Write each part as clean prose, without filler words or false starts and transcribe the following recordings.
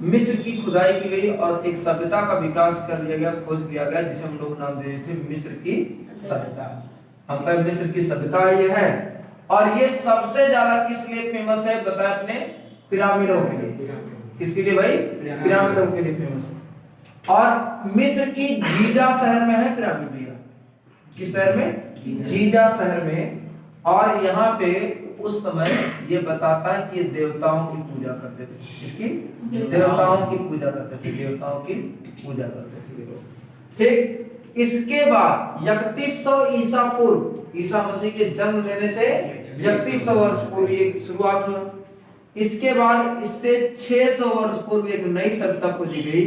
मिस्र की खुदाई की गई और एक सभ्यता का विकास कर लिया गया, खोज लिया गया, जिसे हम लोग नाम दे थे मिस्र की सभ्यता। हम कहें मिस्र की सभ्यता ये है। और ये सबसे ज्यादा किस लिए फेमस है बताए? अपने पिरामिडों के लिए। किसके लिए भाई? पिरामिडों के लिए फेमस है। और मिस्र की गीजा शहर में है पिरामिड भैया। किस शहर में? गीजा शहर में। और यहाँ पे उस समय ये बताता है कि ये देवताओं की पूजा करते थे। इसकी देवताओं की पूजा करते थे, देवताओं की पूजा करते थे लोग। ठीक, इसके बाद 3100 ईसा पूर्व, ईसा मसीह के जन्म लेने से 3100 वर्ष पूर्व ये शुरुआत हुआ। इसके बाद इससे 600 वर्ष पूर्व एक नई सभ्यता खोजी गई,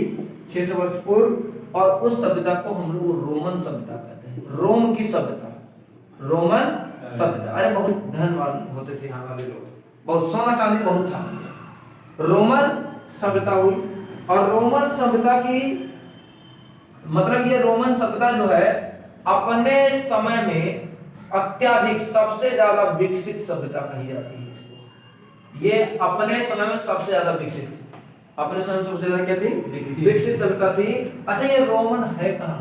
600 वर्ष पूर्व। और उस सभ्यता को हम लोग रोमन सभ्यता कहते हैं। रोम की सभ्यता, रोमन सभ्यता। अरे बहुत धनवान होते थे यहाँ वाले लोग, बहुत सोना चांदी बहुत था। रोमन सभ्यता हुई। और रोमन सभ्यता की मतलब ये रोमन सभ्यता जो है अपने समय में अत्याधिक सबसे ज्यादा विकसित सभ्यता कही जाती है इसको। ये अपने समय में सबसे ज्यादा विकसित थी। अपने समय में सबसे ज्यादा क्या थी? विकसित सभ्यता थी। अच्छा, ये रोमन है कहाँ?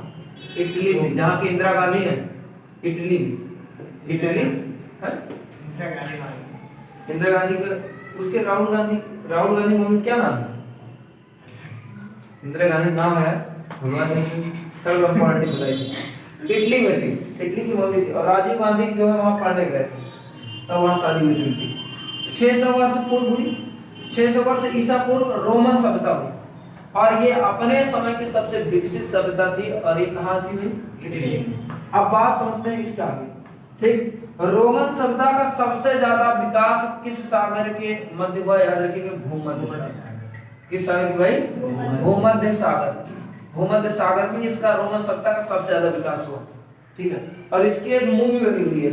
इटली में, जहाँ की इंदिरा गांधी है। इटली में, इटली है इंदिरा गांधी का, उसके राहुल गांधी मम्मी क्या नाम है? इंदिरा गांधी नाम है भगवान जी। चलो हम पार्टी बताइए। इटली में थी, इटली की मम्मी थी। और राजीव गांधी जो है वहां पढ़ने गए थे, तब वहां शादी हुई थी उनकी। 600 वर्ष पूर्व हुई, 600 वर्ष ईसा पूर्व रोमन सभ्यता हुई। और ये अपने समय की सबसे विकसित सभ्यता थी। और ये कहाँ थी भाई? इटली। अब बात समझते हैं इसके आगे। ठीक, रोमन सभ्यता का सबसे ज्यादा विकास किस सागर के मध्य हुआ? याद रखिएगा, भूमध्य सागर। किस सागर भाई? भूमध्य सागर। भूमध्य सागर में इसका रोमन सभ्यता का सबसे ज्यादा विकास हुआ। ठीक है, और इसकी एक मूवी बनी हुई है।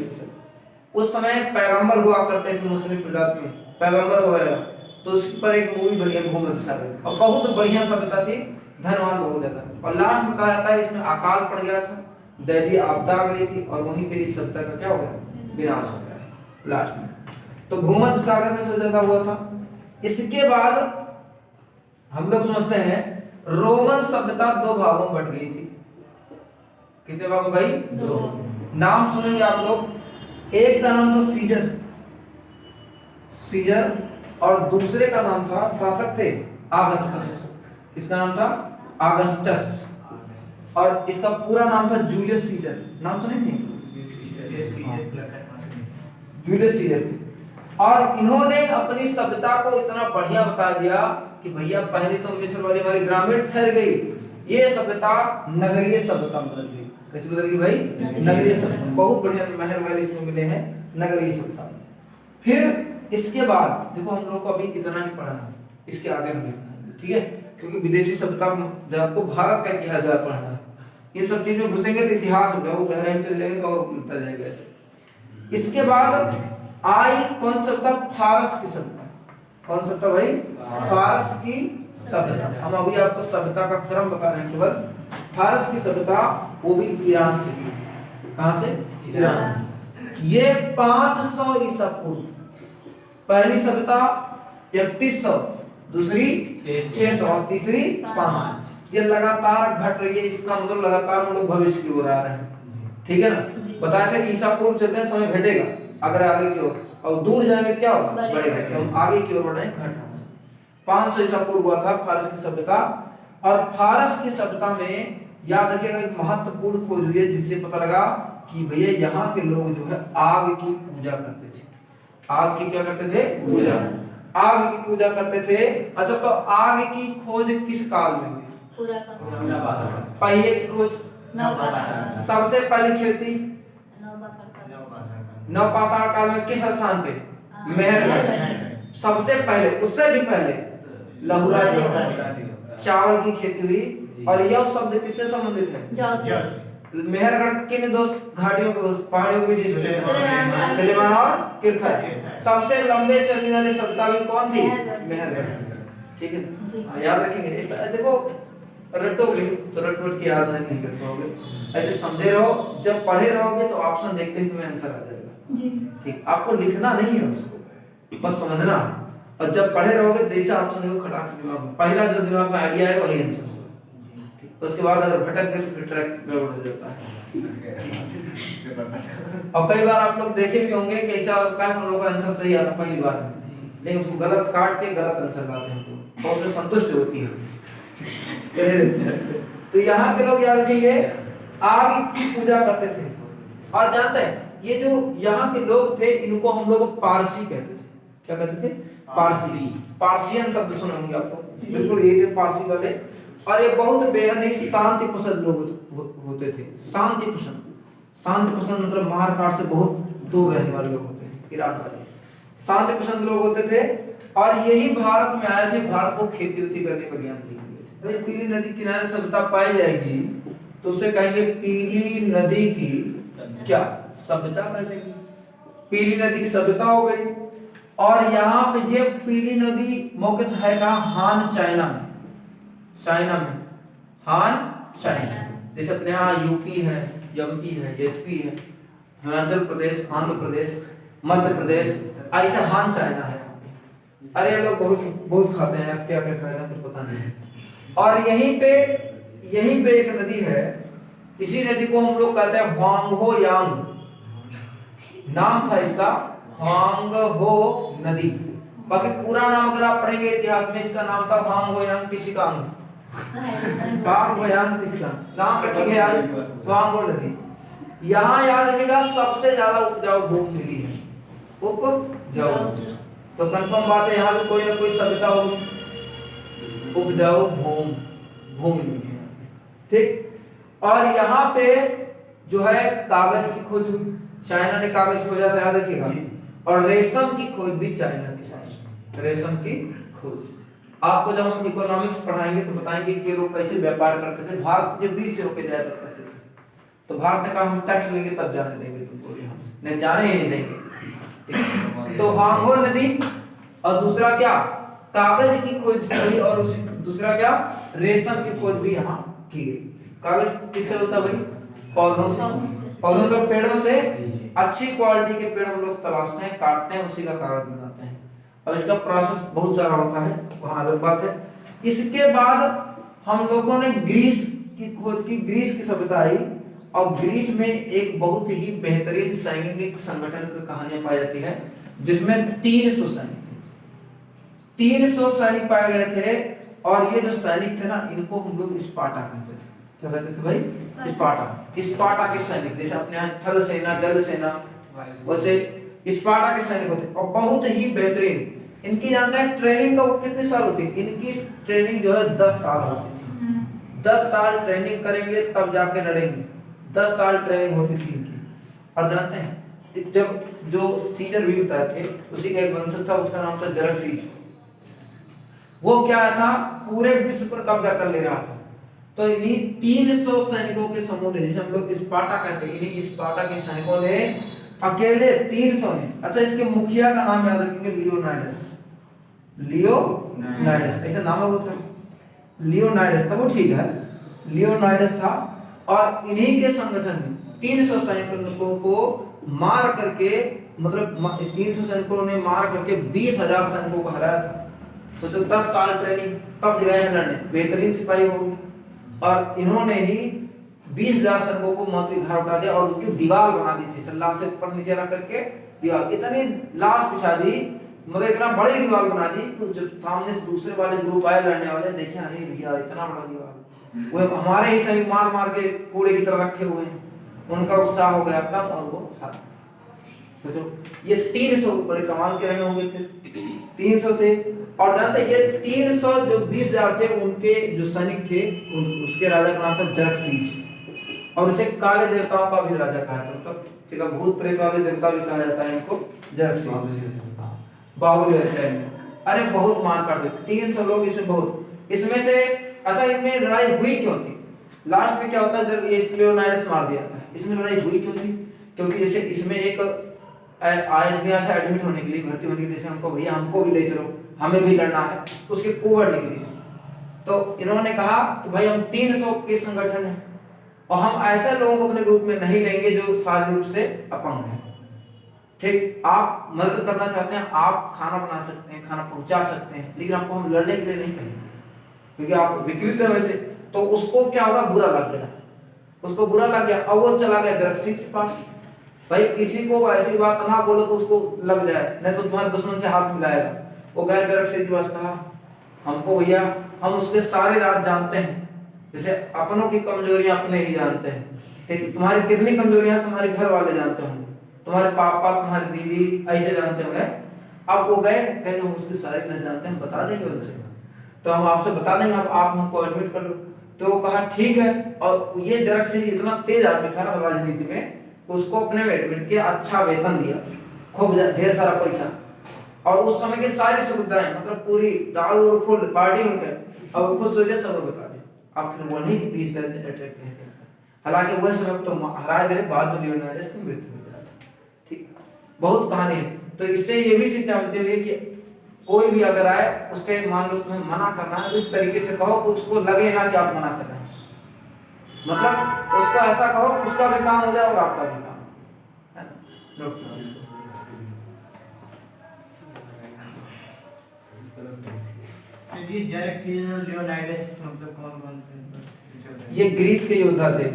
उस समय पैगंबर हुआ करते थे मुस्लिम प्रजाति में, पैगंबर वगैरह, तो उस पर एक मूवी बनी है भूमध्य सागर। और बहुत बढ़िया सभ्यता थी, धनवान बहुत ज्यादा। और लास्ट में कहा जाता है इसमें अकाल पड़ गया था, दैवीय आपदा आ गई थी, और वहीं पे इस सभ्यता का क्या हो गया? विनाश हो गया लास्ट में। तो भूमध्य सागर में सबसे ज्यादा हुआ था। इसके बाद हम लोग समझते हैं रोमन सभ्यता दो भागों में बट गई थी। कितने भागों भाई? दो। नाम सुनेंगे आप लोग। एक का नाम था सीजर, सीजर, और दूसरे का नाम था, शासक थे आगस्टस। किसका नाम था? आगस्टस। और इसका पूरा नाम था जूलियस सीजर। नाम सुने नहीं? जूलियस सीजर थे। और इन्होंने अपनी सभ्यता को इतना बढ़िया बता दिया कि भैया पहले तो मिस्र वाली हमारी ग्रामीण ठहर गई, ये सभ्यता नगरीय सभ्यता बदल गई। कैसे बदल गई भाई? नगरीय सभ्यता। बहुत बढ़िया महल वाले इसमें मिले हैं, नगरीय सभ्यता। फिर इसके बाद देखो, हम लोग को अभी इतना ही पढ़ना है, इसके आगे हम लिखना है। ठीक है, क्योंकि विदेशी सभ्यता जब आपको भारत का इतिहास ज्यादा पढ़ना है, ये सब चीज में घुसेंगे तो इतिहास हो वो गहराई में चले जाएंगे तो और मिलता जाएगा ऐसे। इसके बाद आई कौन सभ्यता? फारस की सभ्यता। कौन सभ्यता भाई? फारस की सभ्यता। हम अभी आपको सभ्यता का क्रम बता रहे हैं केवल। फारस की सभ्यता, वो भी ईरान से थी। कहां से? ईरान। ये 500 ईसा पूर्व। पहली सभ्यता 3100, दूसरी 600 और तीसरी 500। ये लगातार घट रही है। इसका मतलब लगातार हम लोग भविष्य की ओर आ रहे हैं। ठीक है ना? बताया था कि ईसा पूर्व चलते हैं समय घटेगा अगर आगे की ओर, और दूर जाएंगे तो क्या होगा? बढ़ेगा। हम आगे की ओर बढ़ रहे हैं, घट रहा है। 500 ईसा पूर्व हुआ था फारस की सभ्यता। और फारस की सभ्यता में याद रखिएगा एक महत्वपूर्ण खोज हुई है, जिससे पता लगा कि भैया यहाँ के लोग जो है आग की पूजा करते थे। आग की क्या करते थे? पूजा। आग की पूजा करते थे। अच्छा, तो आग की खोज किस काल में हुई? पहिए की खोज सबसे पहले खेती नवपाषाण काल में किस स्थान पे? मेहरगढ़। सबसे पहले, उससे भी पहले लहुरा चावल की खेती हुई। और यह शब्द किससे संबंधित है? मेहरगढ़ किन दो घाटियों को, पहाड़ियों के? सलेमान और किरथर। सबसे लंबे चलने वाली सभ्यता भी कौन थी? मेहरगढ़। ठीक है, याद रखेंगे। देखो रटोगे तो रट की याद नहीं कर पाओगे, ऐसे समझे रहो। जब पढ़े रहोगे तो ऑप्शन देखते ही तुम्हें आंसर आ जाएगा। ठीक, आपको लिखना नहीं है उसको, बस समझना। और जब पढ़े रहोगे जैसे ऑप्शन देखो खटाक से दिमाग में पहला जो दिमाग में आइडिया है वही आंसर होगा। उसके बाद अगर भटक गए तो फिर ट्रैक गड़बड़ हो जाता है। और कई बार आप लोग देखे भी होंगे कि ऐसा होता है हम लोग का आंसर सही आता पहली बार में, लेकिन उसको गलत काट के गलत आंसर लाते हैं तो उसमें संतुष्ट होती है। तो यहाँ के लोग याद रखेंगे आग की पूजा करते थे। और जानते हैं ये जो यहाँ के लोग थे इनको हम लोग पारसी कहते थे। क्या कहते थे? पारसी। पार्सियन शब्द सुने होंगे आपको, बिल्कुल ये थे पारसी वाले। और ये बहुत बेहद ही शांति पसंद लोग होते थे। शांति पसंद, शांति पसंद मतलब मार काट से बहुत दूर रहने वाले लोग होते हैं, इराक वाले शांति पसंद लोग होते थे। और यही भारत में आए थे, भारत को खेती वेती करने का ज्ञान दिए थे। तो पीली नदी किनारे सभ्यता पाई जाएगी तो उसे कहेंगे पीली नदी की क्या सभ्यता कहेंगे। पीली नदी की सभ्यता हो गई। और यहाँ पे ये पीली नदी मौके से है कहाँ? हान चाइना में, चाइना में, हान चाइना। जैसे अपने यहाँ यूपी है, एमपी है, एचपी है, हिमाचल प्रदेश, आंध्र प्रदेश, मध्य प्रदेश, ऐसा हान चाइना है। अरे लोग बहुत खाते हैं, क्या क्या खाते हैं कुछ पता नहीं। और यहीं पे एक नदी है, इसी नदी को हम लोग कहते हैं ह्वांगहो यांग। नाम था इसका ह्वांगहो नदी। बाकी पूरा नाम अगर आप पढ़ेंगे इतिहास में इसका नाम था ह्वांगहो यांग टिसिकांग। ह्वांगहो यांग टिसिकांग नाम रखेंगे आज ह्वांगहो नदी। यहाँ याद रखिएगा सबसे ज्यादा उपजाऊ भूमि मिली है, उपजाऊ। तो कंफर्म बात है यहाँ पे कोई ना कोई सभ्यता होगी, उपजाऊ भूमि मिली है, ठीक। और यहाँ पे जो है कागज की खोज हुई, चाइना ने कागज खोजा था याद रखिएगा। और रेशम की खोज भी चाइना की, रेशम की खोज। आपको जब हम इकोनॉमिक्स पढ़ाएंगे तो बताएंगे कि लोग कैसे व्यापार करते थे। भारत के 20 से रुपए जाया करते थे, तो भारत ने कहा हम टैक्स लेंगे तब जाने देंगे तुमको यहाँ से, नहीं जाने ही नहीं देंगे। तो ह्वांगहो नदी और दूसरा क्या कागज की खोज हुई, और उसी दूसरा क्या रेशम की खोज भी यहाँ की गई। कागज किससे होता है भाई? पौधों से, पौधों के पेड़ों से अच्छी क्वालिटी के पेड़ हम लोग तलाशते हैं, काटते हैं, उसी का कागज बनाते हैं। और इसका प्रोसेस बहुत सारा होता है, वहाँ अलग बात है। इसके बाद हम लोगों ने ग्रीस की खोज की, ग्रीस की सभ्यता आई। और ग्रीस में एक बहुत ही बेहतरीन सैनिक संगठन की कहानियां पाई जाती है, जिसमें 300 सैनिक थे, 300 सैनिक पाए गए थे। और ये जो सैनिक थे ना, इनको हम लोग स्पार्टा कहते थे। क्या कहते थे भाई? स्पार्टा। स्पार्टा के सैनिक, जैसे अपने यहाँ थल सेना, जल सेना, वैसे स्पार्टा के सैनिक होते और बहुत ही बेहतरीन। इनकी जानते हैं ट्रेनिंग का कितने साल होती है? इनकी ट्रेनिंग जो है 10 साल होती है। 10 साल ट्रेनिंग करेंगे तब जाके लड़ेंगे। 10 साल ट्रेनिंग होती थी इनकी। और जानते हैं जब जो सीजर भी बताए थे, उसी का एक वंशज था, उसका नाम था जरक्सीज। वो क्या था, पूरे विश्व पर कब्जा कर ले रहा था। तो इन्हीं 300 सैनिकों के समूह ने, जिसे हम लोग स्पार्टा कहते हैं, इन्हीं स्पार्टा के सैनिकों ने अकेले 300 ने, अच्छा इसके मुखिया का नाम याद रखेंगे लियोनाइडस। लियोनाइडस ऐसा नाम है, वो लियोनाइडस था, वो ठीक है, लियोनाइडस था। और इन्हीं के संगठन में 300 सैनिकों को मार करके, मतलब 300 सैनिकों ने मार करके 20,000 सैनिकों को हराया था। सोचो 10 साल ट्रेनिंग, तब गए हैं लड़ने, बेहतरीन सिपाही होगी। और इन्होंने ही 20,000 सैनिकों को मौत की घाट उठा दिया और उसकी दीवार बना दी थी, सल्ला से ऊपर नीचे रख करके दीवार, इतनी लाश बिछा दी, मतलब इतना बड़ी दीवार बना दी कि जो सामने से दूसरे वाले ग्रुप आए लड़ने वाले, देखे अरे भैया इतना बड़ा दीवार, वो हमारे ही सैनिक मार मार के कूड़े की तरह रखे हुए हैं। उनका उत्साह हो गया कम और वो हार। तो ये 300 बड़े कमाल के रहे होंगे, थे 300 थे। और जानते ये 300 जो 20,000 थे, उनके जो सैनिक थे उसके राजा का नाम था जरक्सीज। और उसे काले देवताओं का भी राजा कहा था, मतलब भूत प्रेत वाले देवता भी कहा जाता है इनको, जरक्सीज, बाहुबली। अरे बहुत मारकाट हुई, 300 लोग इसमें, बहुत इसमें से। अच्छा इनमें लड़ाई हुई क्यों थी? लास्ट में क्या होता है, जब ये लियोनाइडस मार दिया था, इसमें लड़ाई हुई क्यों थी? क्योंकि जैसे इसमें एक आदमी आया था एडमिट होने के लिए, भर्ती होने के लिए, जैसे हमको भैया हमको भी ले चलो, हमें भी लड़ना है, उसके कुंवर निकली थी। तो इन्होंने कहा कि भाई हम 300 के संगठन है और हम ऐसे लोगों को अपने ग्रुप में नहीं लेंगे जो शारीरिक रूप से अपंग हैं। ठीक, आप मदद करना चाहते हैं, आप खाना बना सकते हैं, खाना पहुंचा सकते हैं, लेकिन आपको हम लड़ने के लिए नहीं कहेंगे क्योंकि आप विकृत है वैसे। तो उसको क्या होगा, बुरा लग गया, उसको बुरा लग गया, अब वो चला गया दरक्षी के पास। भाई किसी को ऐसी बात ना बोलो तो उसको लग जाए, नहीं तो तुम्हारे दुश्मन से हाथ मिलाएगा। वो गए दरक्षी के पास, कहा हमको भैया, हम उसके सारे राज जानते हैं, जैसे अपनों की कमजोरियां अपने ही जानते हैं, ठीक, तुम्हारी कितनी कमजोरियां तुम्हारे घर वाले जानते होंगे, तुम्हारे पापा, तुम्हारी दीदी ऐसे जानते होंगे। अब वो गए, कहे हम उसकी सारी नस जानते हैं, बता देंगे उनसे, तो हम आपसे बता देंगे, आप हमको एडमिट कर लो। तो वो कहा ठीक है, और ये जरक्षी इतना तेज आदमी था राजनीति में, उसको अपने में एडमिट किया, अच्छा वेतन दिया, खूब ढेर सारा पैसा, और उस समय की सारी सुविधाएं, मतलब पूरी दाल और फुल पार्टी उनके। अब खुद सोचे सब बता दे, आप फिर वो नहीं बीच अटैक नहीं करता। हालांकि वह समय तो हरा दे, बाद में लियोनार्डस की मृत्यु हो गया था। ठीक, बहुत कहानी है। तो इससे ये भी शिक्षा मिलती है कि कोई भी अगर आए, उससे मान लो तुम्हें मना करना है, इस तरीके से कहो कि उसको लगे ना कि आप मना कर रहे हैं, मतलब उसको ऐसा कहो कि उसका भी काम हो जाए और आपका भी काम, है ना। नोट करो इसको। लियोनार्डस मतलब कौन कौन थे? ये ग्रीस के योद्धा थे।